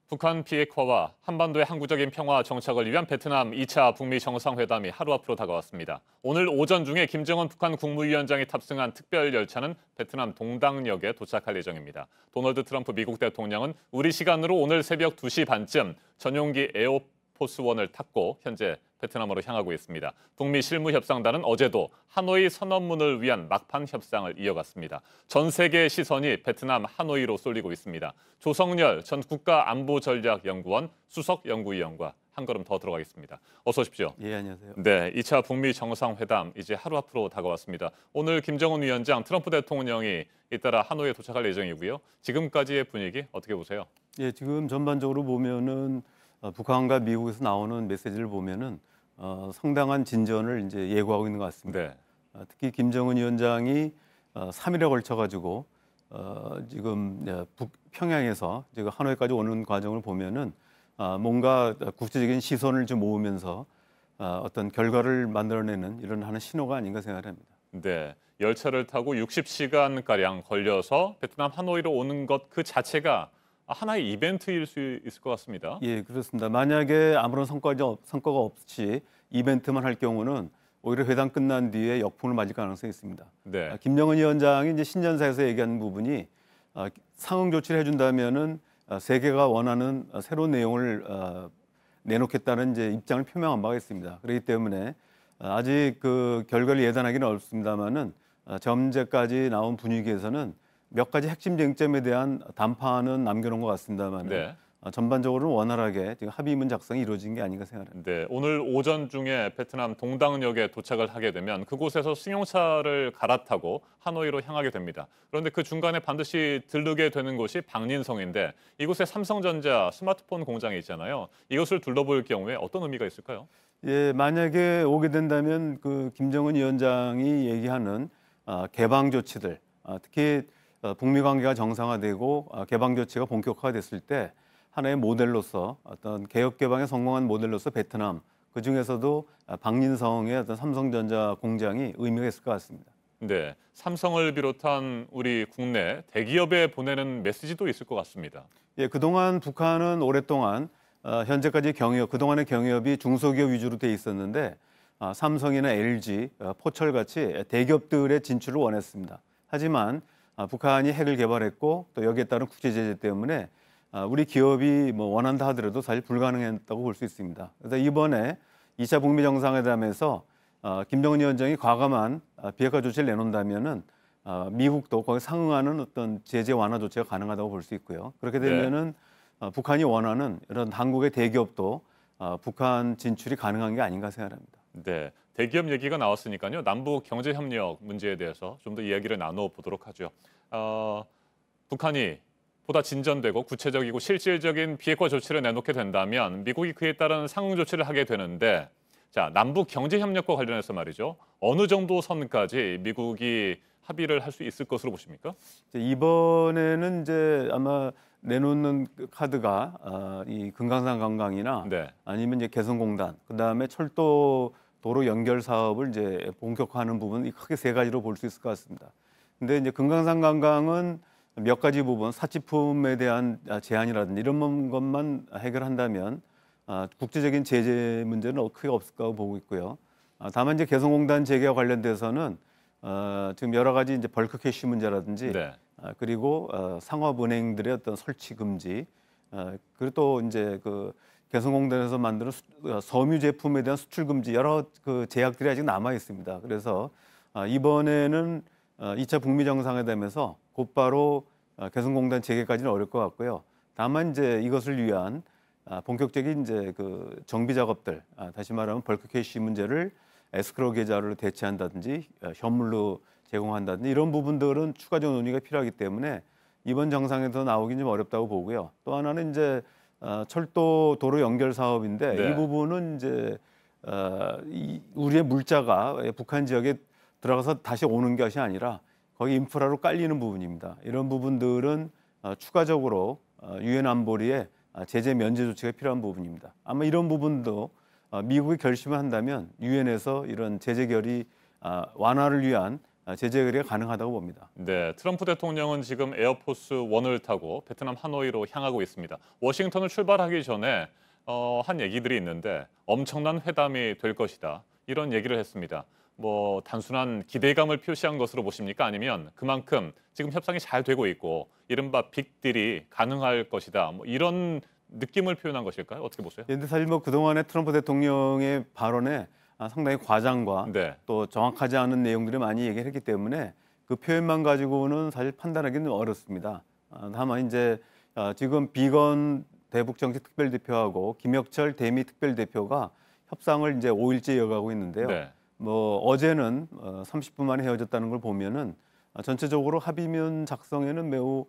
북한 비핵화와 한반도의 항구적인 평화 정착을 위한 베트남 2차 북미 정상회담이 하루 앞으로 다가왔습니다. 오늘 오전 중에 김정은 북한 국무위원장이 탑승한 특별 열차는 베트남 동당역에 도착할 예정입니다. 도널드 트럼프 미국 대통령은 우리 시간으로 오늘 새벽 2시 반쯤 전용기 에어포스1을 탔고 현재 베트남으로 향하고 있습니다. 북미 실무협상단은 어제도 하노이 선언문을 위한 막판 협상을 이어갔습니다. 전 세계의 시선이 베트남 하노이로 쏠리고 있습니다. 조성열 전 국가안보전략연구원 수석연구위원과 한 걸음 더 들어가겠습니다. 어서 오십시오. 예, 안녕하세요. 네, 2차 북미 정상회담 이제 하루 앞으로 다가왔습니다. 오늘 김정은 위원장, 트럼프 대통령이 잇따라 하노이에 도착할 예정이고요. 지금까지의 분위기 어떻게 보세요? 예, 지금 전반적으로 보면은 북한과 미국에서 나오는 메시지를 보면은 상당한 진전을 이제 예고하고 있는 것 같습니다. 네. 특히 김정은 위원장이 3일에 걸쳐 가지고 지금 평양에서 지금 하노이까지 오는 과정을 보면은 뭔가 국제적인 시선을 좀 모으면서 어떤 결과를 만들어내는 이런 하는 신호가 아닌가 생각합니다. 네, 열차를 타고 60시간가량 걸려서 베트남 하노이로 오는 것 그 자체가 하나의 이벤트일 수 있을 것 같습니다. 예, 그렇습니다. 만약에 아무런 성과가 없이 이벤트만 할 경우는 오히려 회담 끝난 뒤에 역풍을 맞을 가능성이 있습니다. 네. 김정은 위원장이 이제 신년사에서 얘기한 부분이 상응 조치를 해준다면은 세계가 원하는 새로운 내용을 내놓겠다는 이제 입장을 표명한 바가 있습니다. 그렇기 때문에 아직 그 결과를 예단하기는 어렵습니다만은 점제까지 나온 분위기에서는 몇 가지 핵심 쟁점에 대한 담판은 남겨놓은 것 같습니다만 네. 전반적으로는 원활하게 지금 합의문 작성이 이루어진 게 아닌가 생각합니다. 네, 오늘 오전 중에 베트남 동당역에 도착을 하게 되면 그곳에서 승용차를 갈아타고 하노이로 향하게 됩니다. 그런데 그 중간에 반드시 들르게 되는 곳이 방린성인데 이곳에 삼성전자 스마트폰 공장이 있잖아요. 이것을 둘러볼 경우에 어떤 의미가 있을까요? 예, 만약에 오게 된다면 그 김정은 위원장이 얘기하는 개방 조치들, 특히 북미 관계가 정상화되고 개방 조치가 본격화됐을 때 하나의 모델로서 어떤 개혁 개방에 성공한 모델로서 베트남 그 중에서도 방린성의 어떤 삼성전자 공장이 의미가 있을 것 같습니다. 네, 삼성을 비롯한 우리 국내 대기업에 보내는 메시지도 있을 것 같습니다. 예, 그동안 북한은 오랫동안 현재까지 그동안의 경영업이 중소기업 위주로 돼 있었는데 삼성이나 LG, 포철 같이 대기업들의 진출을 원했습니다. 하지만 북한이 핵을 개발했고 또 여기에 따른 국제 제재 때문에 우리 기업이 뭐 원한다 하더라도 사실 불가능했다고 볼 수 있습니다. 그래서 이번에 2차 북미 정상회담에서 김정은 위원장이 과감한 비핵화 조치를 내놓는다면은 미국도 거기에 상응하는 어떤 제재 완화 조치가 가능하다고 볼 수 있고요. 그렇게 되면은 북한이 원하는 이런 한국의 대기업도 북한 진출이 가능한 게 아닌가 생각합니다. 네, 대기업 얘기가 나왔으니까요. 남북 경제 협력 문제에 대해서 좀 더 이야기를 나눠보도록 하죠. 북한이 보다 진전되고 구체적이고 실질적인 비핵화 조치를 내놓게 된다면 미국이 그에 따른 상응 조치를 하게 되는데 자, 남북 경제 협력과 관련해서 말이죠. 어느 정도 선까지 미국이 합의를 할 수 있을 것으로 보십니까? 이번에는 이제 아마 내놓는 카드가 이 금강산 관광이나 네. 아니면 이제 개성공단, 그다음에 철도 도로 연결 사업을 이제 본격화하는 부분 이 크게 세 가지로 볼 수 있을 것 같습니다. 근데 이제 금강산 관광은 몇 가지 부분 사치품에 대한 제한이라든지 이런 것만 해결한다면 국제적인 제재 문제는 크게 없을 거라고 보고 있고요. 다만 이제 개성공단 재개와 관련돼서는 지금 여러 가지 이제 벌크 캐시 문제라든지 네. 그리고 상업은행들의 어떤 설치 금지 그리고 또 이제 그 개성공단에서 만드는 섬유 제품에 대한 수출 금지 여러 그 제약들이 아직 남아 있습니다. 그래서 이번에는 2차 북미 정상회담에서 곧바로 개성공단 재개까지는 어려울 것 같고요. 다만 이제 이것을 위한 본격적인 이제 그 정비 작업들, 다시 말하면 벌크 캐시 문제를 에스크로 계좌로 대체한다든지 현물로 제공한다든지 이런 부분들은 추가적 논의가 필요하기 때문에 이번 정상에서 나오긴 좀 어렵다고 보고요. 또 하나는 이제 철도 도로 연결 사업인데 네. 이 부분은 이제 우리의 물자가 북한 지역에 들어가서 다시 오는 것이 아니라 거기 인프라로 깔리는 부분입니다. 이런 부분들은 추가적으로 유엔 안보리에 제재 면제 조치가 필요한 부분입니다. 아마 이런 부분도 미국이 결심을 한다면 유엔에서 이런 제재 결의 완화를 위한 제재 거래가 가능하다고 봅니다. 네, 트럼프 대통령은 지금 에어포스 1을 타고 베트남 하노이로 향하고 있습니다. 워싱턴을 출발하기 전에 한 얘기들이 있는데 엄청난 회담이 될 것이다. 이런 얘기를 했습니다. 뭐 단순한 기대감을 표시한 것으로 보십니까? 아니면 그만큼 지금 협상이 잘 되고 있고 이른바 빅딜이 가능할 것이다. 뭐 이런 느낌을 표현한 것일까요? 어떻게 보세요? 그런데 사실 뭐 그동안의 트럼프 대통령의 발언에 상당히 과장과 네, 또 정확하지 않은 내용들을 많이 얘기를 했기 때문에 그 표현만 가지고는 사실 판단하기는 어렵습니다. 다만 이제 지금 비건 대북정책 특별대표하고 김혁철 대미 특별대표가 협상을 이제 5일째 이어가고 있는데요. 네, 뭐 어제는 30분 만에 헤어졌다는 걸 보면은 전체적으로 합의문 작성에는 매우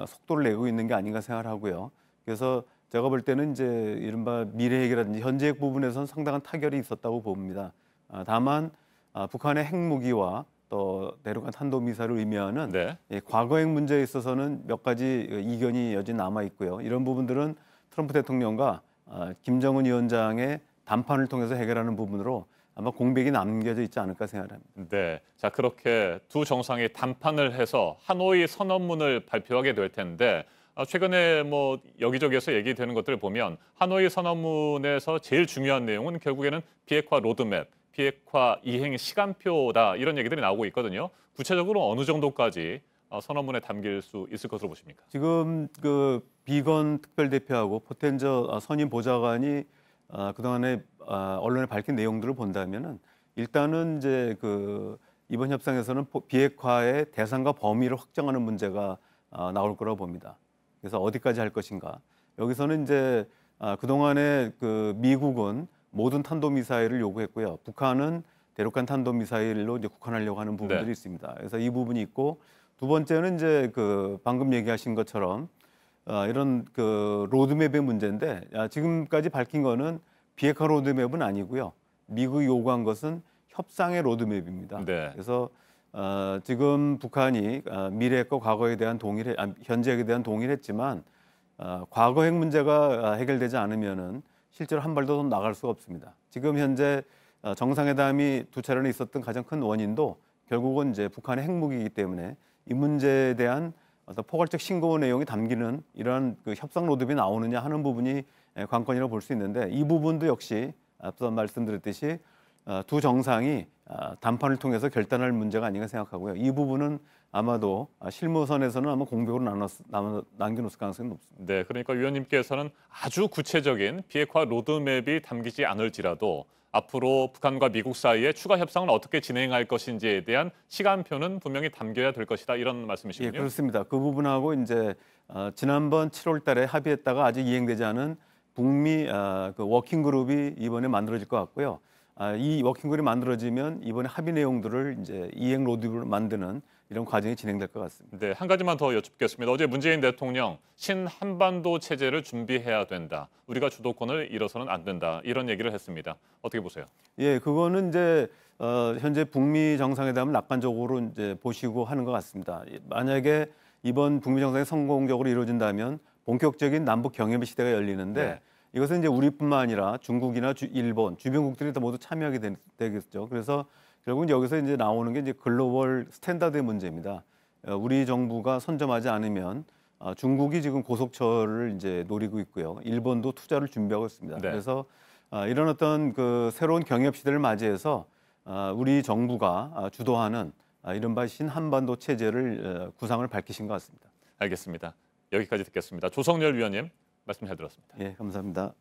속도를 내고 있는 게 아닌가 생각을 하고요. 그래서 제가 볼 때는 이제 이른바 미래 핵이라든지 현재 핵 부분에서는 상당한 타결이 있었다고 봅니다. 다만 북한의 핵무기와 또 대륙간 탄도미사일을 의미하는 네. 과거 핵 문제에 있어서는 몇 가지 이견이 여전히 남아 있고요. 이런 부분들은 트럼프 대통령과 김정은 위원장의 담판을 통해서 해결하는 부분으로 아마 공백이 남겨져 있지 않을까 생각합니다. 네, 자 그렇게 두 정상이 담판을 해서 하노이 선언문을 발표하게 될 텐데 최근에 뭐 여기저기에서 얘기되는 것들을 보면 하노이 선언문에서 제일 중요한 내용은 결국에는 비핵화 로드맵, 비핵화 이행 시간표다 이런 얘기들이 나오고 있거든요. 구체적으로 어느 정도까지 선언문에 담길 수 있을 것으로 보십니까? 지금 그 비건 특별대표하고 포텐저 선임 보좌관이 그동안에 언론에 밝힌 내용들을 본다면은 일단은 이제 그 이번 협상에서는 비핵화의 대상과 범위를 확정하는 문제가 나올 거라고 봅니다. 그래서 어디까지 할 것인가. 여기서는 이제 그동안에 그 미국은 모든 탄도미사일을 요구했고요. 북한은 대륙간 탄도미사일로 이제 국한하려고 하는 부분들이 네. 있습니다. 그래서 이 부분이 있고 두 번째는 이제 그 방금 얘기하신 것처럼 이런 그 로드맵의 문제인데 지금까지 밝힌 거는 비핵화 로드맵은 아니고요. 미국이 요구한 것은 협상의 로드맵입니다. 네. 그래서 지금 북한이 미래핵과 과거에 대한 현재 핵에 대한 동의를 했지만 과거 핵 문제가 해결되지 않으면은 실제로 한 발도 더 나갈 수가 없습니다. 지금 현재 정상회담이 두 차례나 있었던 가장 큰 원인도 결국은 이제 북한의 핵무기이기 때문에 이 문제에 대한 어떤 포괄적 신고 내용이 담기는 이러한 그 협상 로드맵이 나오느냐 하는 부분이 관건이라고 볼 수 있는데 이 부분도 역시 앞서 말씀드렸듯이 두 정상이 담판을 통해서 결단할 문제가 아닌가 생각하고요. 이 부분은 아마도 실무선에서는 아마 공백으로 남겨놓을 가능성이 높습니다. 네, 그러니까 위원님께서는 아주 구체적인 비핵화 로드맵이 담기지 않을지라도 앞으로 북한과 미국 사이에 추가 협상을 어떻게 진행할 것인지에 대한 시간표는 분명히 담겨야 될 것이다 이런 예, 말씀이시군요. 그렇습니다. 그 부분하고 이제 지난번 7월달에 합의했다가 아직 이행되지 않은 북미 그 워킹 그룹이 이번에 만들어질 것 같고요. 이 워킹 그룹이 만들어지면 이번에 합의 내용들을 이제 이행 로드맵으로 만드는 이런 과정이 진행될 것 같습니다. 네, 한 가지만 더 여쭙겠습니다. 어제 문재인 대통령 신한반도 체제를 준비해야 된다. 우리가 주도권을 잃어서는 안 된다. 이런 얘기를 했습니다. 어떻게 보세요? 예, 그거는 이제 현재 북미 정상회담을 낙관적으로 이제 보시고 하는 것 같습니다. 만약에 이번 북미 정상이 성공적으로 이루어진다면 본격적인 남북 경협의 시대가 열리는데 네. 이것은 이제 우리뿐만 아니라 중국이나 일본 주변국들이 다 모두 참여하게 되겠죠. 그래서 결국은 여기서 이제 나오는 게 이제 글로벌 스탠다드의 문제입니다. 우리 정부가 선점하지 않으면 중국이 지금 고속철을 이제 노리고 있고요. 일본도 투자를 준비하고 있습니다. 네. 그래서 이런 어떤 그 새로운 경협 시대를 맞이해서 우리 정부가 주도하는 이른바 신한반도 체제를 구상을 밝히신 것 같습니다. 알겠습니다. 여기까지 듣겠습니다. 조성열 위원님 말씀 잘 들었습니다. 예, 감사합니다.